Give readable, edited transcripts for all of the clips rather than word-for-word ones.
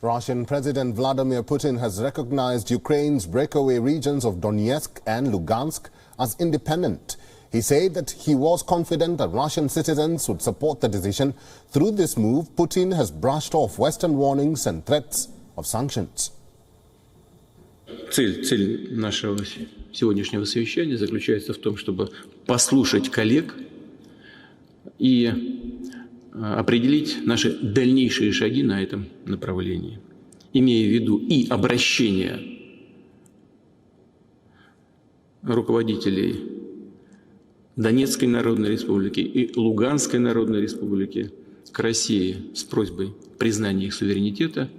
Russian President Vladimir Putin has recognized Ukraine's breakaway regions of Donetsk and Lugansk as independent. He said that he was confident that Russian citizens would support the decision. Through this move, Putin has brushed off Western warnings and threats of sanctions. Цель нашего сегодняшнего совещания заключается в том, чтобы послушать коллег и определить наши дальнейшие шаги на этом направлении, имея в виду и обращение руководителей Донецкой Народной Республики и Луганской Народной Республики к России с просьбой признания их суверенитета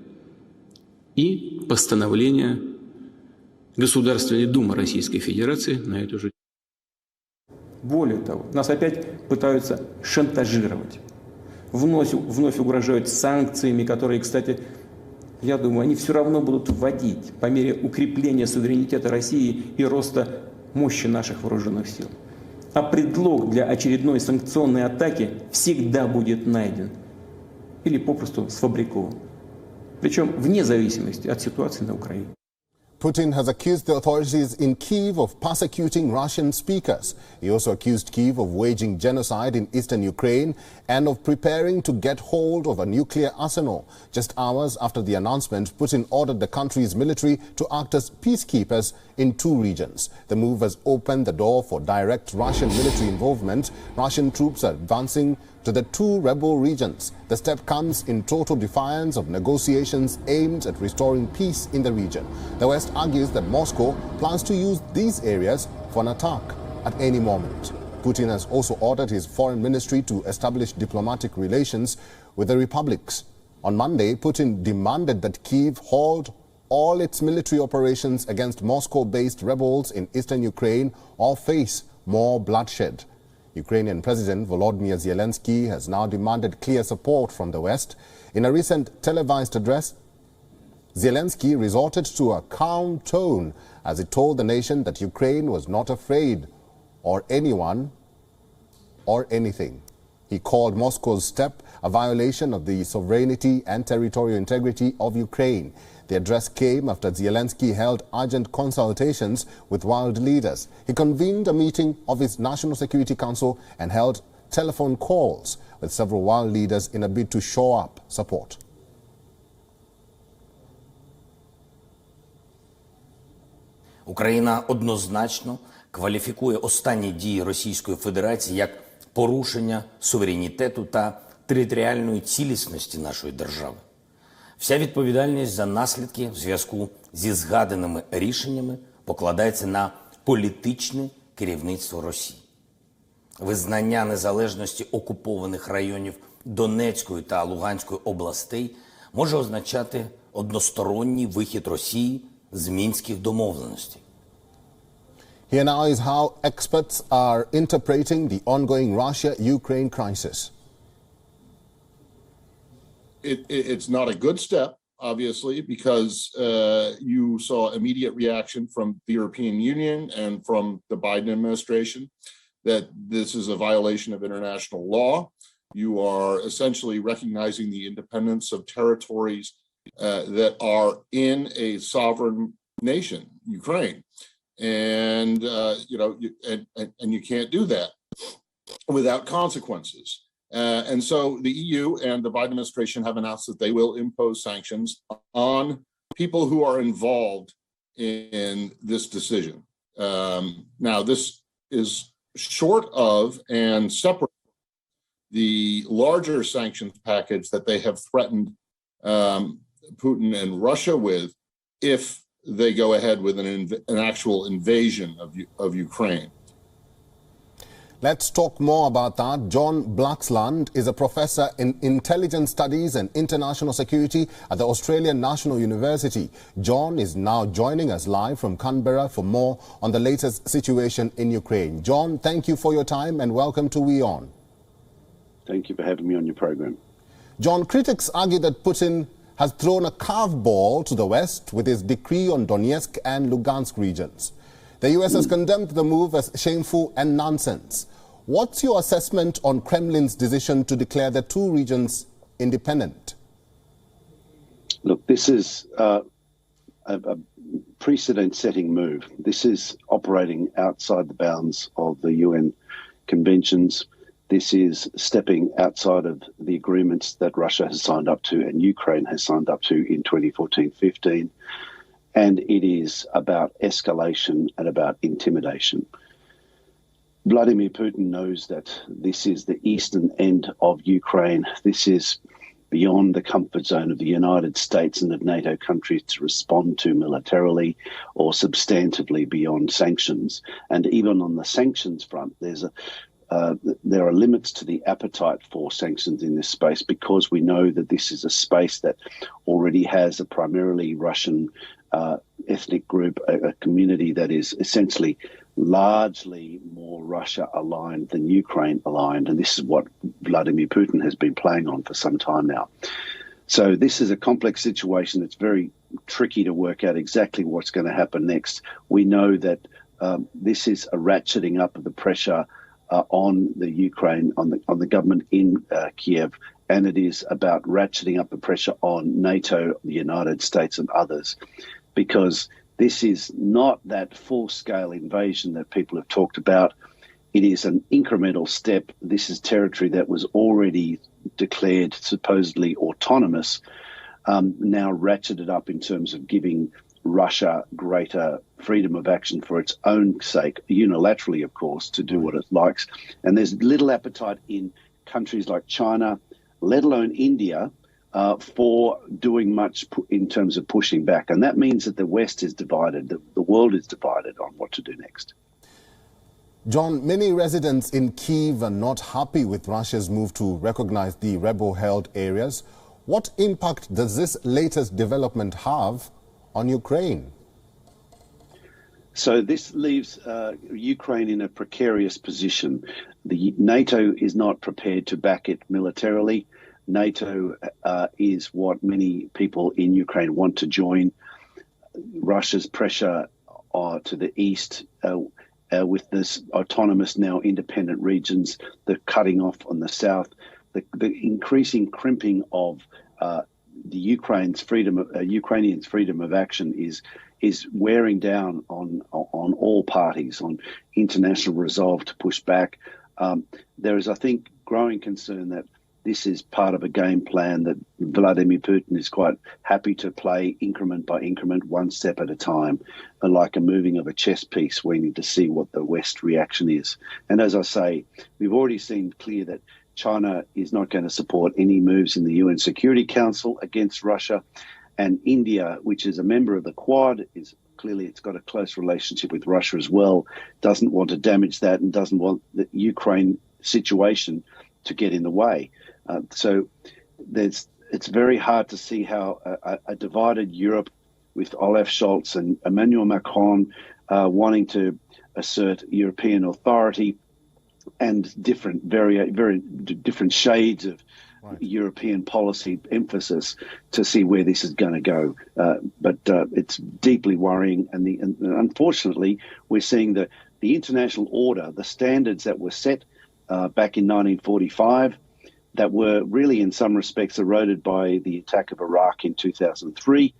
и постановления Государственной Думы Российской Федерации на эту же. Более того, нас опять пытаются шантажировать. Вновь угрожают санкциями, которые, кстати, я думаю, они все равно будут вводить по мере укрепления суверенитета России и роста мощи наших вооруженных сил. А предлог для очередной санкционной атаки всегда будет найден или попросту сфабрикован. Причем вне зависимости от ситуации на Украине. Putin has accused the authorities in Kyiv of persecuting Russian speakers. He also accused Kyiv of waging genocide in eastern Ukraine and of preparing to get hold of a nuclear arsenal. Just hours after the announcement, Putin ordered the country's military to act as peacekeepers in two regions. The move has opened the door for direct Russian military involvement. Russian troops are advancing to the two rebel regions. The step comes in total defiance of negotiations aimed at restoring peace in the region. The West argues that Moscow plans to use these areas for an attack at any moment. Putin has also ordered his foreign ministry to establish diplomatic relations with the republics. On Monday, Putin demanded that Kyiv halt all its military operations against Moscow-based rebels in eastern Ukraine or face more bloodshed. Ukrainian President Volodymyr Zelensky has now demanded clear support from the West. In a recent televised address, Zelensky resorted to a calm tone as he told the nation that Ukraine was not afraid or anyone or anything. He called Moscow's step a violation of the sovereignty and territorial integrity of Ukraine. The address came after Zelensky held urgent consultations with world leaders. He convened a meeting of his National Security Council and held telephone calls with several world leaders in a bid to shore up support. Україна однозначно кваліфікує останні дії Російської Федерації як порушення суверенітету та територіальної цілісності нашої держави. Вся відповідальність за наслідки в зв'язку зі згаданими рішеннями покладається на політичне керівництво Росії. Визнання незалежності окупованих районів Донецької та Луганської областей може означати односторонній вихід Росії з Мінських домовленостей. Here now is how experts are interpreting the ongoing Russia-Ukraine crisis. It's not a good step, obviously, because you saw immediate reaction from the European Union and from the Biden administration that this is a violation of international law. You are essentially recognizing the independence of territories that are in a sovereign nation, Ukraine. And, you can't do that without consequences. And so the EU and the Biden administration have announced that they will impose sanctions on people who are involved in this decision. Now, this is short of and separate the larger sanctions package that they have threatened Putin and Russia with if they go ahead with an actual invasion of Ukraine. Let's talk more about that. John Blaxland is a professor in intelligence studies and international security at the Australian National University. John is now joining us live from Canberra for more on the latest situation in Ukraine. John, thank you for your time and welcome to WION. Thank you for having me on your program. John, critics argue that Putin has thrown a curveball to the West with his decree on Donetsk and Lugansk regions. The US has condemned the move as shameful and nonsense. What's your assessment on Kremlin's decision to declare the two regions independent? Look, This is a precedent-setting move. This is operating outside the bounds of the UN conventions. This is stepping outside of the agreements that Russia has signed up to and Ukraine has signed up to in 2014-15. And it is about escalation and about intimidation. Vladimir Putin knows that this is the eastern end of Ukraine. This is beyond the comfort zone of the United States and of NATO countries to respond to militarily or substantively beyond sanctions. And even on the sanctions front, there are limits to the appetite for sanctions in this space, because we know that this is a space that already has a primarily Russian ethnic group, a community that is essentially largely more Russia-aligned than Ukraine-aligned. And this is what Vladimir Putin has been playing on for some time now. So this is a complex situation. It's very tricky to work out exactly what's going to happen next. We know that this is a ratcheting up of the pressure on the Ukraine, on the government in Kiev, and it is about ratcheting up the pressure on NATO, the United States and others, because this is not that full-scale invasion that people have talked about. It is an incremental step. This is territory that was already declared supposedly autonomous, now ratcheted up in terms of giving Russia greater freedom of action for its own sake, unilaterally, of course, to do what it likes. And there's little appetite in countries like China, let alone India, for doing much in terms of pushing back. And that means that the West is divided, the world is divided on what to do next. John, many residents in Kyiv are not happy with Russia's move to recognize the rebel-held areas. What impact does this latest development have on Ukraine? So this leaves Ukraine in a precarious position. The NATO is not prepared to back it militarily. NATO is what many people in Ukraine want to join. Russia's pressure to the east with this autonomous, now independent regions, the cutting off on the south, the increasing crimping of the Ukrainians' freedom of action is wearing down on all parties, on international resolve to push back. There is, I think, growing concern that this is part of a game plan that Vladimir Putin is quite happy to play increment by increment, one step at a time, like a moving of a chess piece. We need to see what the West reaction is. And as I say, we've already seen clear that China is not going to support any moves in the UN Security Council against Russia. And India, which is a member of the Quad, is clearly, it's got a close relationship with Russia as well, doesn't want to damage that and doesn't want the Ukraine situation to get in the way. So it's very hard to see how a divided Europe with Olaf Scholz and Emmanuel Macron wanting to assert European authority and very different shades of European policy emphasis to see where this is going to go. But it's deeply worrying. And unfortunately, we're seeing the international order, the standards that were set back in 1945, that were really in some respects eroded by the attack of Iraq in 2003,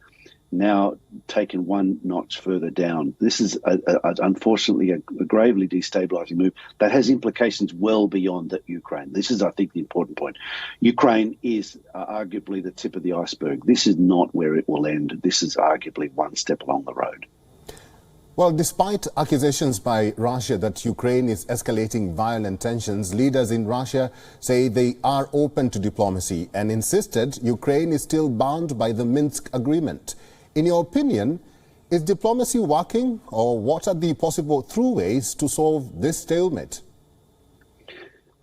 now taken one notch further down. This is unfortunately a gravely destabilizing move that has implications well beyond that Ukraine. This is, I think, the important point. Ukraine is arguably the tip of the iceberg. This is not where it will end. This is arguably one step along the road. Well, despite accusations by Russia that Ukraine is escalating violent tensions, leaders in Russia say they are open to diplomacy and insisted Ukraine is still bound by the Minsk agreement. In your opinion, is diplomacy working, or what are the possible throughways to solve this stalemate?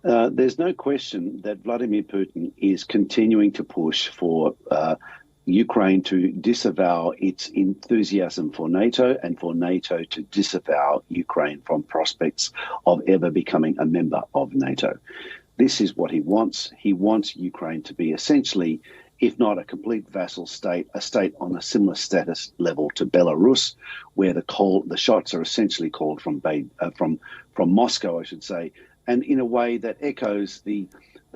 There's no question that Vladimir Putin is continuing to push for Ukraine to disavow its enthusiasm for NATO and for NATO to disavow Ukraine from prospects of ever becoming a member of NATO. This is what he wants. He wants Ukraine to be essentially, if not a complete vassal state, a state on a similar status level to Belarus, where the shots are essentially called from Moscow, I should say, and in a way that echoes the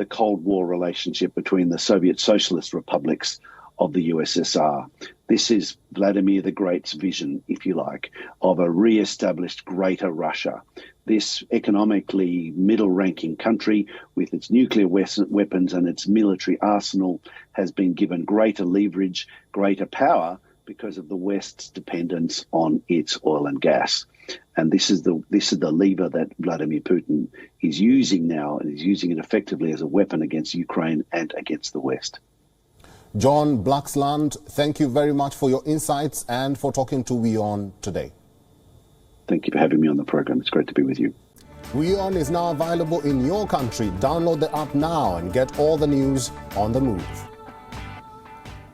Cold War relationship between the Soviet Socialist republics of the USSR. This is Vladimir the Great's vision, if you like, of a re-established greater Russia. This economically middle-ranking country with its nuclear weapons and its military arsenal has been given greater leverage, greater power because of the West's dependence on its oil and gas. And this is the lever that Vladimir Putin is using now, and is using it effectively as a weapon against Ukraine and against the West. John Blaxland, thank you very much for your insights and for talking to WION today. Thank you for having me on the program. It's great to be with you. WION is now available in your country. Download the app now and get all the news on the move.